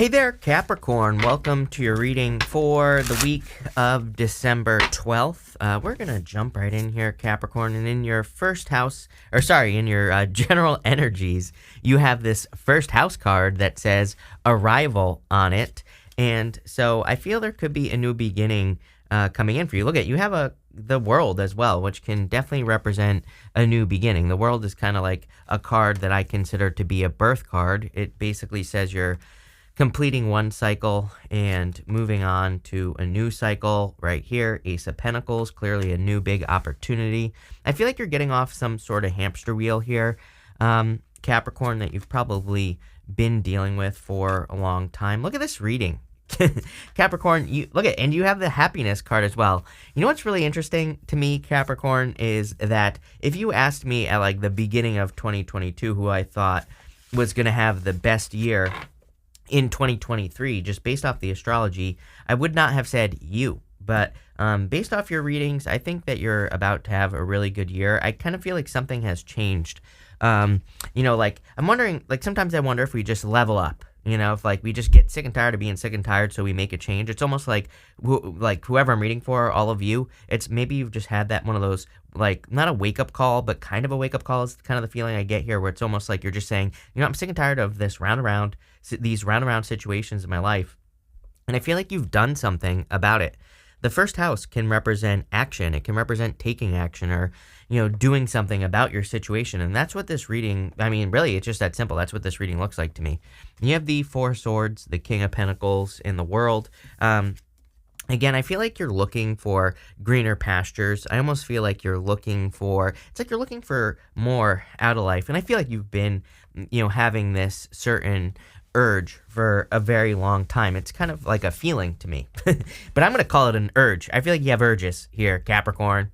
Hey there, Capricorn. Welcome to your reading for the week of December 12th. We're going to jump right in here, Capricorn. And in your first house, in your general energies, you have this first house card that says arrival on it. And so I feel there could be a new beginning coming in for you. Look at, you have the world as well, which can definitely represent a new beginning. The world is kind of like a card that I consider to be a birth card. It basically says you're completing one cycle and moving on to a new cycle right here. Ace of Pentacles, clearly a new big opportunity. I feel like you're getting off some sort of hamster wheel here, Capricorn, that you've probably been dealing with for a long time. Look at this reading. Capricorn, and you have the happiness card as well. You know what's really interesting to me, Capricorn, is that if you asked me at like the beginning of 2022 who I thought was going to have the best year in 2023, just based off the astrology, I would not have said you. But based off your readings, I think that you're about to have a really good year. I kind of feel like something has changed. I'm wondering, sometimes I wonder if we just level up. If we just get sick and tired of being sick and tired, so we make a change. It's almost like whoever I'm reading for, all of you, it's maybe you've just had that one of those, not a wake-up call, but kind of a wake-up call is kind of the feeling I get here, where it's almost like you're just saying, I'm sick and tired of these round-around situations in my life, and I feel like you've done something about it. The first house can represent action. It can represent taking action or, doing something about your situation. And that's what this reading, really, it's just that simple. That's what this reading looks like to me. You have the Four Swords, the King of Pentacles in the world. Again, I feel like you're looking for greener pastures. I almost feel like you're looking for more out of life. And I feel like you've been, having this certain urge for a very long time. It's kind of like a feeling to me, but I'm going to call it an urge. I feel like you have urges here, Capricorn,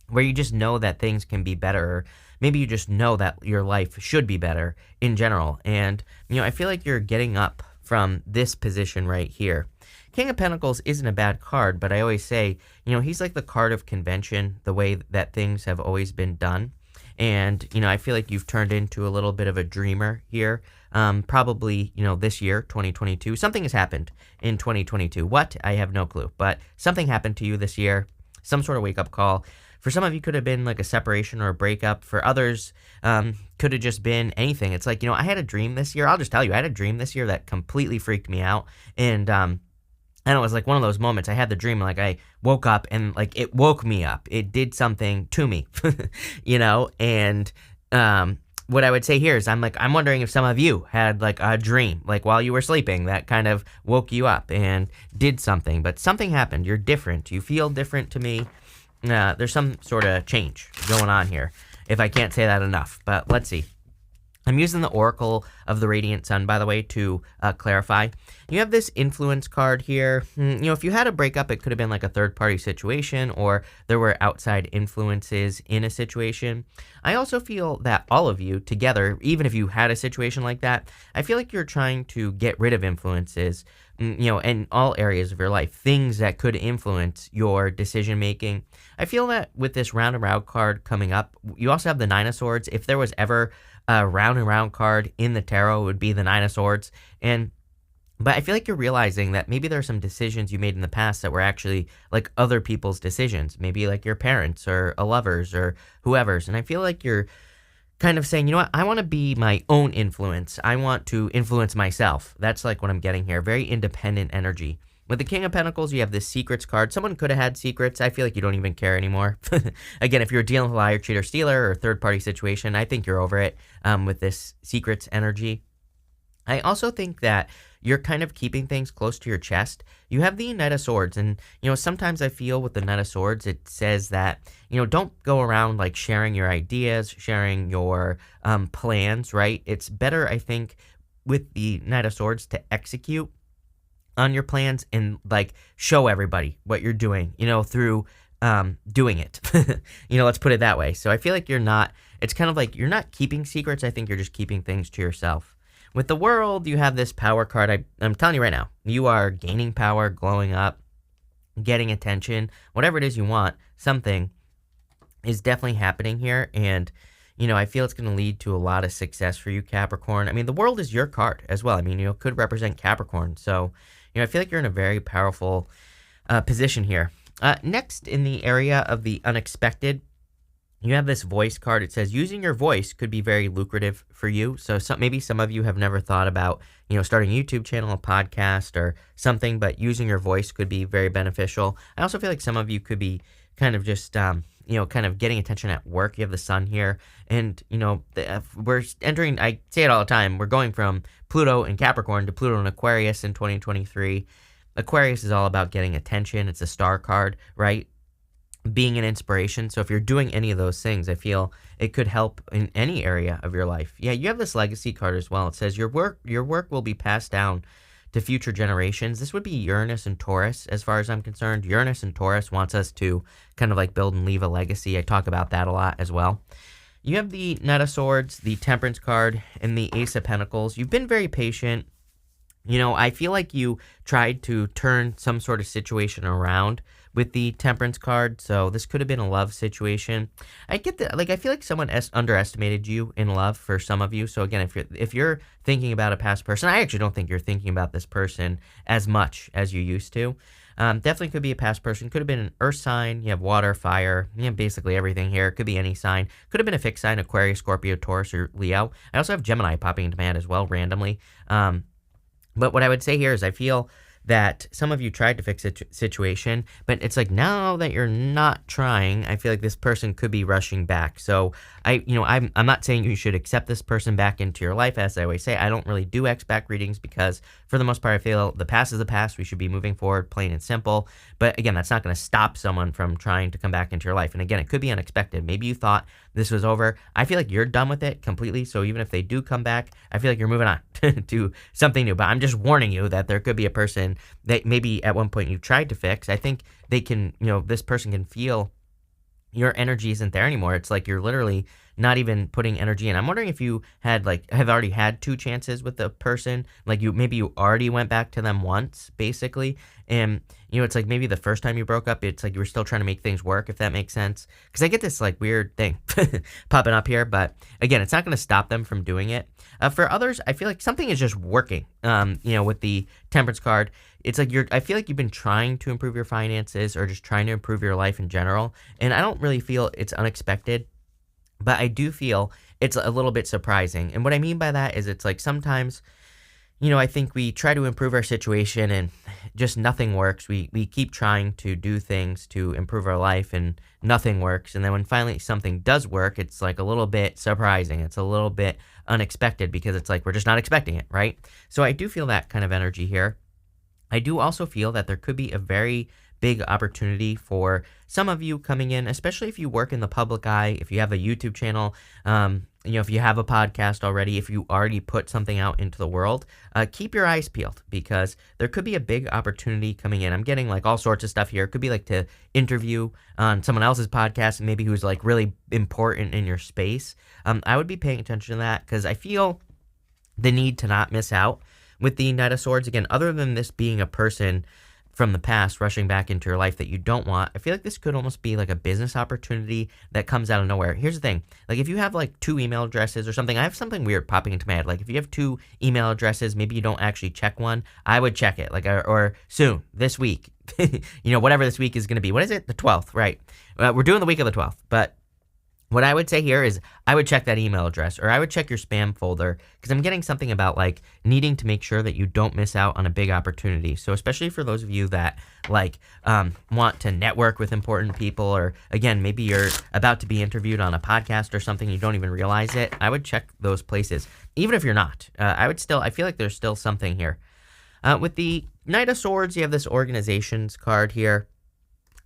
where you just know that things can be better. Or maybe you just know that your life should be better in general. And, I feel like you're getting up from this position right here. King of Pentacles isn't a bad card, but I always say, he's like the card of convention, the way that things have always been done. And, I feel like you've turned into a little bit of a dreamer here. Probably, this year, 2022, something has happened in 2022. What? I have no clue, but something happened to you this year, some sort of wake-up call. For some of you, could have been like a separation or a breakup. For others, could have just been anything. It's like, I had a dream this year. I'll just tell you, I had a dream this year that completely freaked me out. And it was like one of those moments. I had the dream, I woke up and it woke me up. It did something to me, and what I would say here is I'm wondering if some of you had a dream, while you were sleeping, that kind of woke you up and did something, but something happened. You're different. You feel different to me. There's some sort of change going on here, if I can't say that enough, but let's see. I'm using the Oracle of the Radiant Sun, by the way, to clarify. You have this influence card here. If you had a breakup, it could have been like a third-party situation, or there were outside influences in a situation. I also feel that all of you together, even if you had a situation like that, I feel like you're trying to get rid of influences, in all areas of your life, things that could influence your decision-making. I feel that with this Round and Round card coming up, you also have the Nine of Swords. If there was ever a Round and Round card in the tarot, it would be the Nine of Swords. But I feel like you're realizing that maybe there are some decisions you made in the past that were actually other people's decisions, maybe your parents or a lover's or whoever's. And I feel like you're kind of saying, I want to be my own influence. I want to influence myself. That's what I'm getting here. Very independent energy. With the King of Pentacles, you have this secrets card. Someone could have had secrets. I feel like you don't even care anymore. Again, if you're dealing with a liar, cheater, stealer, or third-party situation, I think you're over it with this secrets energy. I also think that you're kind of keeping things close to your chest. You have the Knight of Swords, and, sometimes I feel with the Knight of Swords, it says that, don't go around, sharing your ideas, sharing your plans, right? It's better, I think, with the Knight of Swords to execute on your plans and show everybody what you're doing, through doing it. Let's put it that way. So I feel like it's kind of you're not keeping secrets. I think you're just keeping things to yourself. With the World, you have this power card. I'm telling you right now, you are gaining power, glowing up, getting attention, whatever it is you want, something is definitely happening here. And I feel it's going to lead to a lot of success for you, Capricorn. I mean, the world is your card as well. I mean, could represent Capricorn. So, I feel like you're in a very powerful position here. Next, in the area of the unexpected, you have this voice card. It says using your voice could be very lucrative for you. So maybe some of you have never thought about, starting a YouTube channel, a podcast, or something, but using your voice could be very beneficial. I also feel like some of you could be kind of just, kind of getting attention at work. You have the sun here, and, we're entering, I say it all the time, we're going from Pluto and Capricorn to Pluto and Aquarius in 2023. Aquarius is all about getting attention. It's a star card, right? Being an inspiration. So if you're doing any of those things, I feel it could help in any area of your life. Yeah, you have this legacy card as well. It says your work will be passed down to future generations. This would be Uranus and Taurus, as far as I'm concerned. Uranus and Taurus wants us to kind of like build and leave a legacy. I talk about that a lot as well. You have the Knight of Swords, the Temperance card, and the Ace of Pentacles. You've been very patient. I feel like you tried to turn some sort of situation around with the Temperance card, so this could have been a love situation. I get that, I feel like someone underestimated you in love for some of you. So again, if you're thinking about a past person, I actually don't think you're thinking about this person as much as you used to. Definitely could be a past person. Could have been an earth sign. You have water, fire, basically everything here. Could be any sign. Could have been a fixed sign, Aquarius, Scorpio, Taurus, or Leo. I also have Gemini popping into my head as well, randomly. But what I would say here is I feel that some of you tried to fix a situation, but it's like now that you're not trying, I feel like this person could be rushing back. So I'm not saying you should accept this person back into your life. As I always say, I don't really do X-back readings because for the most part, I feel the past is the past. We should be moving forward, plain and simple. But again, that's not going to stop someone from trying to come back into your life. And again, it could be unexpected. Maybe you thought this was over. I feel like you're done with it completely. So even if they do come back, I feel like you're moving on to something new. But I'm just warning you that there could be a person that maybe at one point you tried to fix. I think they can, this person can feel your energy isn't there anymore. It's like you're literally not even putting energy in. I'm wondering if you had have already had 2 chances with the person. Like maybe you already went back to them once, basically. And, it's like maybe the first time you broke up, it's like you were still trying to make things work, if that makes sense. Because I get this weird thing popping up here. But again, it's not going to stop them from doing it. For others, I feel like something is just working, with the Temperance card. It's like I feel like you've been trying to improve your finances or just trying to improve your life in general. And I don't really feel it's unexpected, but I do feel it's a little bit surprising. And what I mean by that is it's like sometimes, I think we try to improve our situation and just nothing works. We keep trying to do things to improve our life and nothing works. And then when finally something does work, it's like a little bit surprising. It's a little bit unexpected because it's like we're just not expecting it, right? So I do feel that kind of energy here. I do also feel that there could be a very big opportunity for some of you coming in, especially if you work in the public eye, if you have a YouTube channel, if you have a podcast already, if you already put something out into the world, keep your eyes peeled because there could be a big opportunity coming in. I'm getting all sorts of stuff here. It could be to interview on someone else's podcast, maybe who's really important in your space. I would be paying attention to that because I feel the need to not miss out with the Knight of Swords. Again, other than this being a person from the past rushing back into your life that you don't want, I feel like this could almost be a business opportunity that comes out of nowhere. Here's the thing. If you have 2 email addresses or something, I have something weird popping into my head. If you have 2 email addresses, maybe you don't actually check one, I would check it or soon, this week, whatever this week is going to be. What is it? The 12th, right? We're doing the week of the 12th, but what I would say here is I would check that email address or I would check your spam folder because I'm getting something about needing to make sure that you don't miss out on a big opportunity. So especially for those of you that want to network with important people or again, maybe you're about to be interviewed on a podcast or something, you don't even realize it. I would check those places. Even if you're not, I feel like there's still something here. With the Knight of Swords, you have this organizations card here.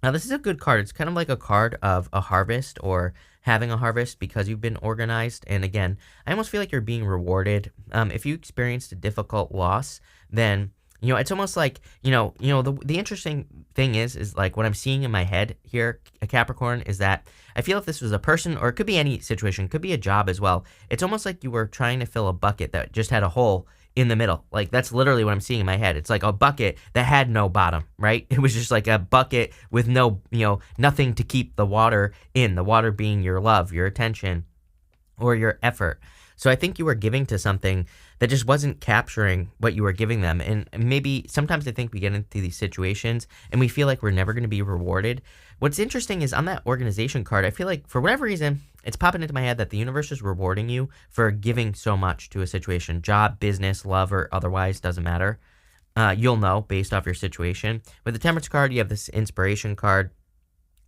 Now, this is a good card. It's kind of like a card of a harvest or having a harvest because you've been organized. And again, I almost feel like you're being rewarded. If you experienced a difficult loss, then, it's almost like, the interesting thing is what I'm seeing in my head here, a Capricorn, is that I feel if this was a person or it could be any situation, could be a job as well. It's almost like you were trying to fill a bucket that just had a hole in the middle. That's literally what I'm seeing in my head. It's like a bucket that had no bottom, right? It was just a bucket with no, nothing to keep the water in, the water being your love, your attention. or your effort. So I think you were giving to something that just wasn't capturing what you were giving them. And maybe sometimes I think we get into these situations and we feel like we're never going to be rewarded. What's interesting is on that organization card, I feel like for whatever reason, it's popping into my head that the universe is rewarding you for giving so much to a situation, job, business, love, or otherwise, doesn't matter. You'll know based off your situation. With the Temperance card, you have this inspiration card.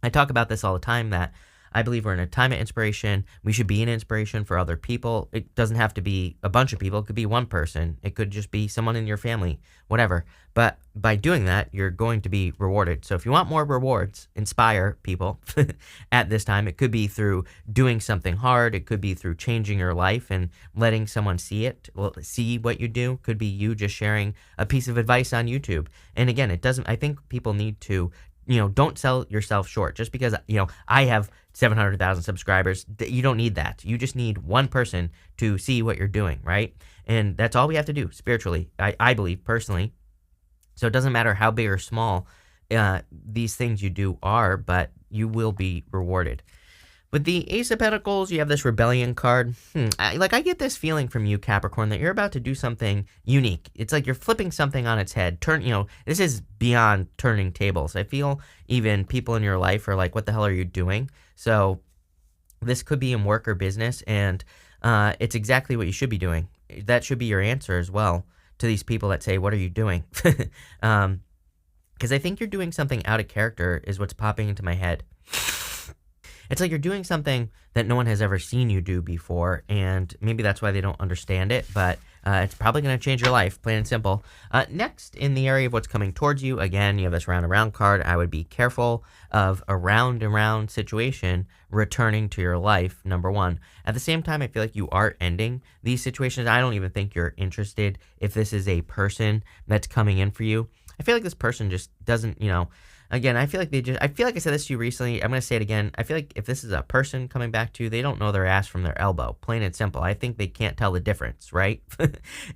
I talk about this all the time that I believe we're in a time of inspiration. We should be an inspiration for other people. It doesn't have to be a bunch of people. It could be one person. It could just be someone in your family, whatever. But by doing that, you're going to be rewarded. So if you want more rewards, inspire people at this time. It could be through doing something hard. It could be through changing your life and letting someone see it, see what you do. Could be you just sharing a piece of advice on YouTube. And again, I think people need to, don't sell yourself short. Just because, I have 700,000 subscribers, you don't need that. You just need one person to see what you're doing, right? And that's all we have to do spiritually, I believe, personally. So it doesn't matter how big or small these things you do are, but you will be rewarded. With the Ace of Pentacles, you have this Rebellion card. I get this feeling from you, Capricorn, that you're about to do something unique. It's like you're flipping something on its head. This is beyond turning tables. I feel even people in your life are like, what the hell are you doing? So this could be in work or business, and it's exactly what you should be doing. That should be your answer as well to these people that say, what are you doing? Because I think you're doing something out of character is what's popping into my head. It's like you're doing something that no one has ever seen you do before, and maybe that's why they don't understand it, but it's probably going to change your life, plain and simple. Next, in the area of what's coming towards you, again, you have this round and round card. I would be careful of a round and round situation returning to your life, number one. At the same time, I feel like you are ending these situations. I don't even think you're interested if this is a person that's coming in for you. I feel like this person just doesn't, Again, I feel like I said this to you recently. I'm going to say it again. I feel like if this is a person coming back to you, they don't know their ass from their elbow, plain and simple. I think they can't tell the difference, right?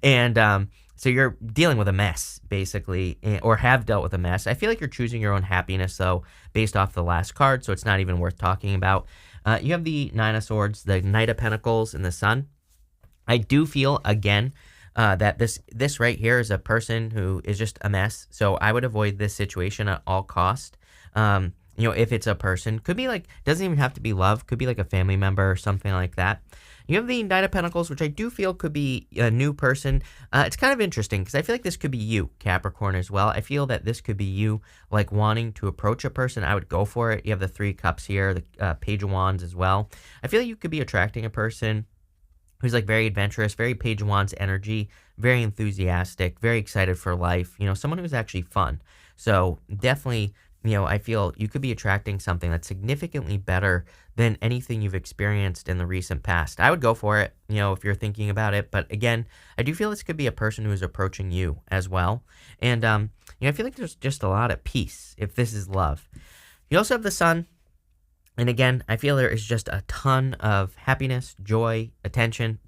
And so you're dealing with a mess, basically, or have dealt with a mess. I feel like you're choosing your own happiness, though, based off the last card, so it's not even worth talking about. You have the Nine of Swords, the Knight of Pentacles, and the Sun. I do feel, again, that this right here is a person who is just a mess. So I would avoid this situation at all cost. If it's a person, could be doesn't even have to be love, could be like a family member or something like that. You have the Knight of Pentacles, which I do feel could be a new person. It's kind of interesting because I feel like this could be you, Capricorn, as well. I feel that this could be you, wanting to approach a person. I would go for it. You have the Three Cups here, the Page of Wands as well. I feel like you could be attracting a person who's very adventurous, very Page of Wands energy, very enthusiastic, very excited for life, someone who's actually fun. So definitely, I feel you could be attracting something that's significantly better than anything you've experienced in the recent past. I would go for it, if you're thinking about it. But again, I do feel this could be a person who is approaching you as well. And, I feel like there's just a lot of peace if this is love. You also have the Sun. And again, I feel there is just a ton of happiness, joy, attention,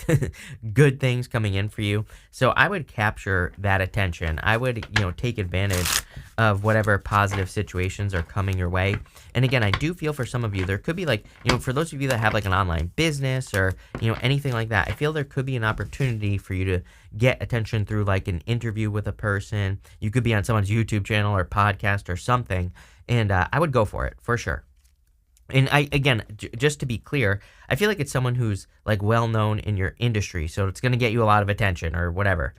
good things coming in for you. So I would capture that attention. I would, take advantage of whatever positive situations are coming your way. And again, I do feel for some of you, there could be for those of you that have an online business or, anything like that, I feel there could be an opportunity for you to get attention through an interview with a person. You could be on someone's YouTube channel or podcast or something. And I would go for it for sure. And just to be clear, I feel like it's someone who's well-known in your industry, so it's going to get you a lot of attention or whatever.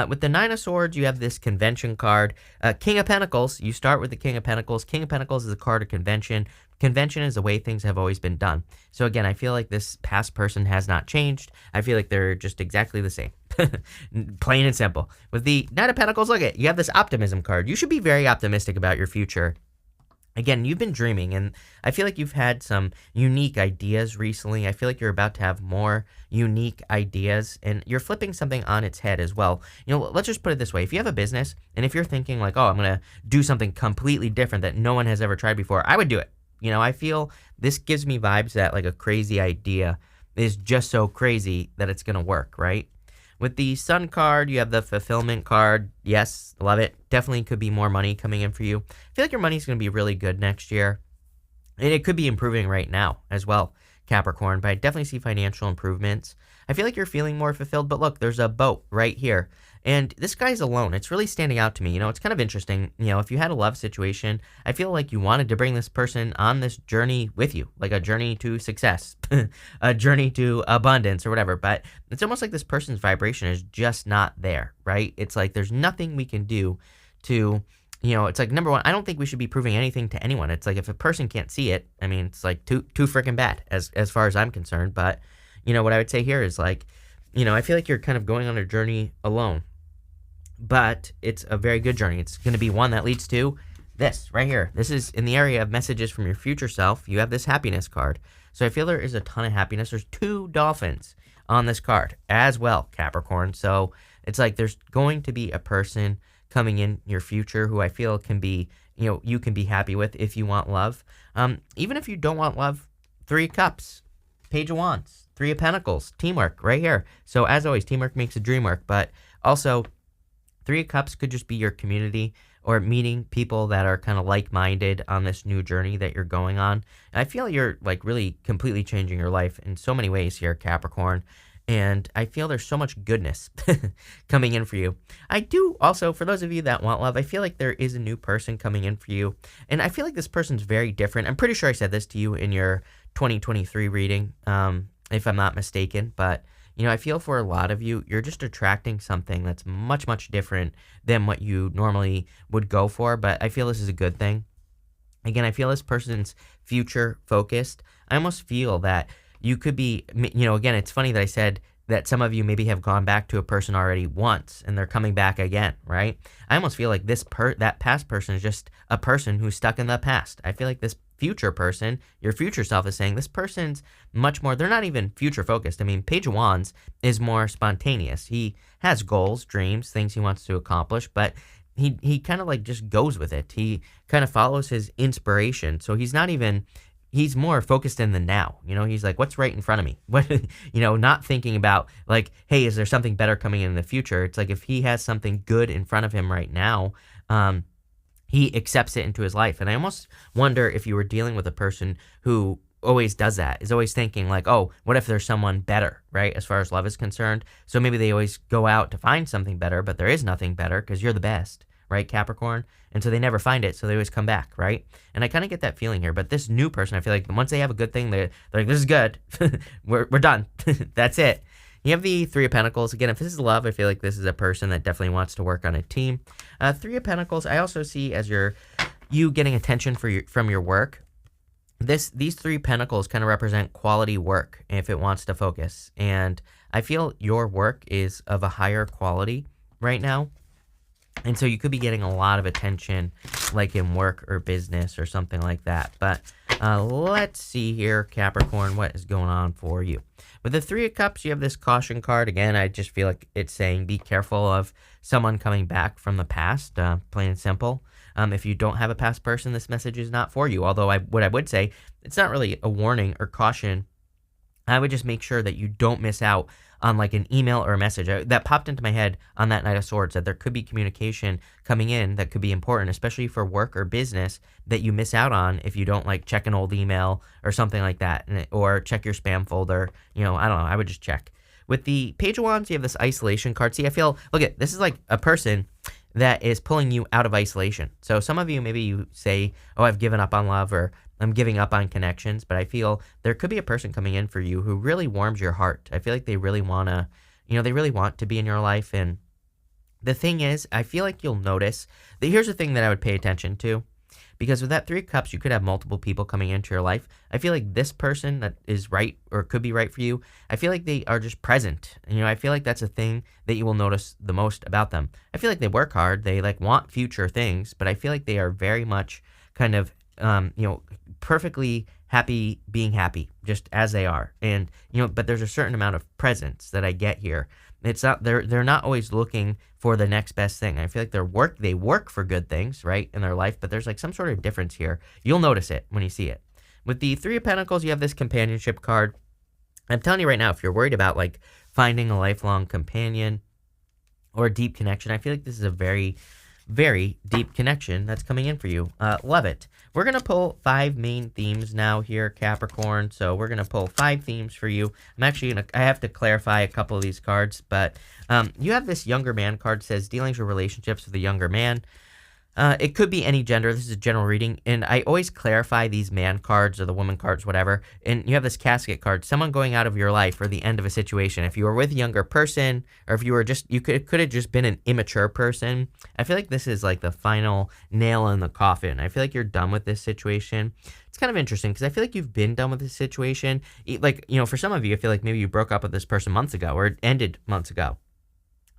With the Nine of Swords, you have this convention card. King of Pentacles, you start with the King of Pentacles. King of Pentacles is a card of convention. Convention is the way things have always been done. So again, I feel like this past person has not changed. I feel like they're just exactly the same. Plain and simple. With the Knight of Pentacles, look at it. You have this optimism card. You should be very optimistic about your future. Again, you've been dreaming, and I feel like you've had some unique ideas recently. I feel like you're about to have more unique ideas, and you're flipping something on its head as well. Let's just put it this way. If you have a business, and if you're thinking I'm going to do something completely different that no one has ever tried before, I would do it. I feel this gives me vibes that a crazy idea is just so crazy that it's going to work, right? With the Sun card, you have the Fulfillment card. Yes, love it. Definitely could be more money coming in for you. I feel like your money's going to be really good next year. And it could be improving right now as well. Capricorn, but I definitely see financial improvements. I feel like you're feeling more fulfilled, but look, there's a boat right here. And this guy's alone. It's really standing out to me. It's kind of interesting. If you had a love situation, I feel like you wanted to bring this person on this journey with you, like a journey to success, a journey to abundance or whatever. But it's almost like this person's vibration is just not there, right? It's like there's nothing we can do to, it's like, number one, I don't think we should be proving anything to anyone. It's like if a person can't see it, I mean, it's like too freaking bad as far as I'm concerned. But, what I would say here is like, I feel like you're kind of going on a journey alone. But it's a very good journey. It's going to be one that leads to this right here. This is in the area of messages from your future self. You have this happiness card. So I feel there is a ton of happiness. There's 2 dolphins on this card as well, Capricorn. So it's like there's going to be a person coming in your future who I feel can be, you can be happy with if you want love. Even if you don't want love, 3 cups, Page of Wands, 3 of Pentacles, teamwork right here. So as always, teamwork makes a dream work. But also, 3 of Cups could just be your community or meeting people that are kind of like-minded on this new journey that you're going on. And I feel you're like really completely changing your life in so many ways here, Capricorn. And I feel there's so much goodness coming in for you. I do also, for those of you that want love, I feel like there is a new person coming in for you. And I feel like this person's very different. I'm pretty sure I said this to you in your 2023 reading, if I'm not mistaken. But I feel for a lot of you, you're just attracting something that's much, much different than what you normally would go for. But I feel this is a good thing. Again, I feel this person's future focused. I almost feel that you could be, again, it's funny that I said that some of you maybe have gone back to a person already once and they're coming back again, right? I almost feel like that past person is just a person who's stuck in the past. I feel like this future person, your future self, is saying this person's much more, they're not even future focused. I mean, Page of Wands is more spontaneous. He has goals, dreams, things he wants to accomplish, but he kind of like just goes with it. He kind of follows his inspiration. So he's more focused in the now. He's like, what's right in front of me? What, not thinking about like, hey, is there something better coming in the future? It's like if he has something good in front of him right now, he accepts it into his life. And I almost wonder if you were dealing with a person who always does that, is always thinking like, oh, what if there's someone better, right? As far as love is concerned. So maybe they always go out to find something better, but there is nothing better because you're the best, right, Capricorn? And so they never find it, so they always come back, right? And I kind of get that feeling here. But this new person, I feel like once they have a good thing, they're like, this is good. we're done. That's it. You have the 3 of Pentacles. Again, if this is love, I feel like this is a person that definitely wants to work on a team. 3 of Pentacles, I also see as you getting attention from your work. These 3 Pentacles kind of represent quality work if it wants to focus. And I feel your work is of a higher quality right now. And so you could be getting a lot of attention like in work or business or something like that. But let's see here, Capricorn, what is going on for you. With the 3 of Cups, you have this caution card. Again, I just feel like it's saying be careful of someone coming back from the past, plain and simple. If you don't have a past person, this message is not for you. Although what I would say, it's not really a warning or caution. I would just make sure that you don't miss out on like an email or a message. That popped into my head on that Knight of Swords, that there could be communication coming in that could be important, especially for work or business, that you miss out on if you don't like check an old email or something like that, or check your spam folder. I don't know. I would just check. With the Page of Wands, you have this isolation card. See, I feel, look at this is like a person that is pulling you out of isolation. So some of you, maybe you say, oh, I've given up on love, or I'm giving up on connections, but I feel there could be a person coming in for you who really warms your heart. I feel like they really want to, they really want to be in your life. And the thing is, I feel like you'll notice that here's the thing that I would pay attention to, because with that 3 of Cups, you could have multiple people coming into your life. I feel like this person that is right or could be right for you, I feel like they are just present. I feel like that's a thing that you will notice the most about them. I feel like they work hard. They like want future things, but I feel like they are very much kind of, perfectly happy being happy just as they are. And, but there's a certain amount of presence that I get here. It's not, they're not always looking for the next best thing. I feel like they work for good things, right, in their life, but there's like some sort of difference here. You'll notice it when you see it. With the 3 of Pentacles, you have this companionship card. I'm telling you right now, if you're worried about like finding a lifelong companion or a deep connection, I feel like this is a very, very deep connection that's coming in for you. Love it. We're going to pull 5 main themes now here, Capricorn. So we're going to pull 5 themes for you. I'm actually going to, I have to clarify a couple of these cards, but you have this younger man card, says dealings or relationships with a younger man. It could be any gender. This is a general reading, and I always clarify these man cards or the woman cards, whatever. And you have this casket card, someone going out of your life or the end of a situation. If you were with a younger person, or if you were just, could have just been an immature person. I feel like this is like the final nail in the coffin. I feel like you're done with this situation. It's kind of interesting because I feel like you've been done with this situation. Like, for some of you, I feel like maybe you broke up with this person months ago or it ended months ago.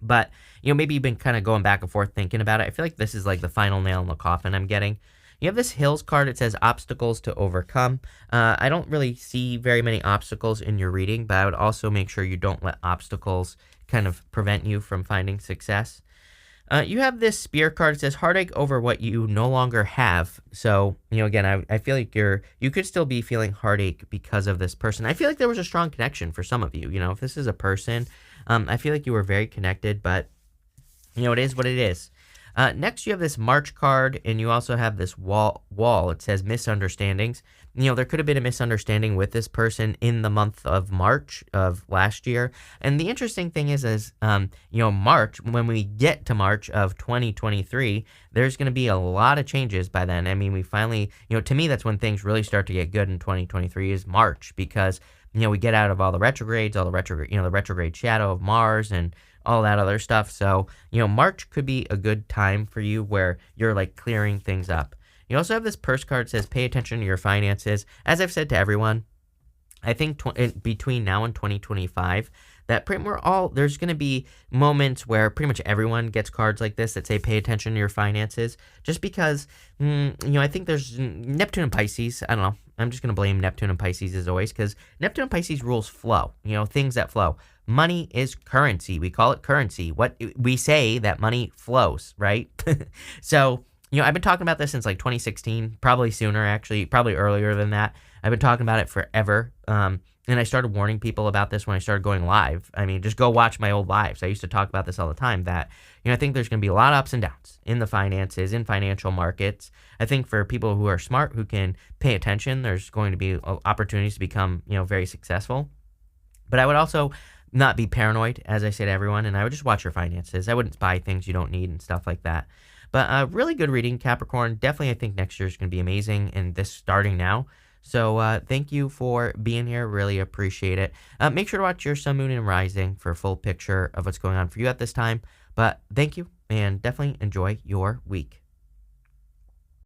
But, maybe you've been kind of going back and forth thinking about it. I feel like this is like the final nail in the coffin I'm getting. You have this Hills card. It says obstacles to overcome. I don't really see very many obstacles in your reading, but I would also make sure you don't let obstacles kind of prevent you from finding success. You have this Spear card. It says heartache over what you no longer have. So, again, I feel like you could still be feeling heartache because of this person. I feel like there was a strong connection for some of you. If this is a person, I feel like you were very connected, but, it is what it is. Next, you have this March card, and you also have this wall. It says misunderstandings. There could have been a misunderstanding with this person in the month of March of last year. And the interesting thing is March, when we get to March of 2023, there's going to be a lot of changes by then. I mean, we finally, to me, that's when things really start to get good in 2023 is March, because, we get out of all the retrogrades, the retrograde shadow of Mars and all that other stuff. So, March could be a good time for you where you're like clearing things up. You also have this purse card that says pay attention to your finances. As I've said to everyone, I think between now and 2025, that there's going to be moments where pretty much everyone gets cards like this that say pay attention to your finances, just because, I think there's Neptune and Pisces. I don't know. I'm just going to blame Neptune and Pisces as always, because Neptune and Pisces rules flow, things that flow. Money is currency. We call it currency. What we say that money flows, right? So, I've been talking about this since like 2016, probably sooner, actually, probably earlier than that. I've been talking about it forever. And I started warning people about this when I started going live. I mean, just go watch my old lives. I used to talk about this all the time, that, I think there's going to be a lot of ups and downs in the finances, in financial markets. I think for people who are smart, who can pay attention, there's going to be opportunities to become, very successful. But I would also not be paranoid, as I say to everyone, and I would just watch your finances. I wouldn't buy things you don't need and stuff like that. But really good reading, Capricorn. Definitely, I think next year is going to be amazing, and this starting now. So thank you for being here. Really appreciate it. Make sure to watch your Sun, Moon, and Rising for a full picture of what's going on for you at this time. But thank you, and definitely enjoy your week.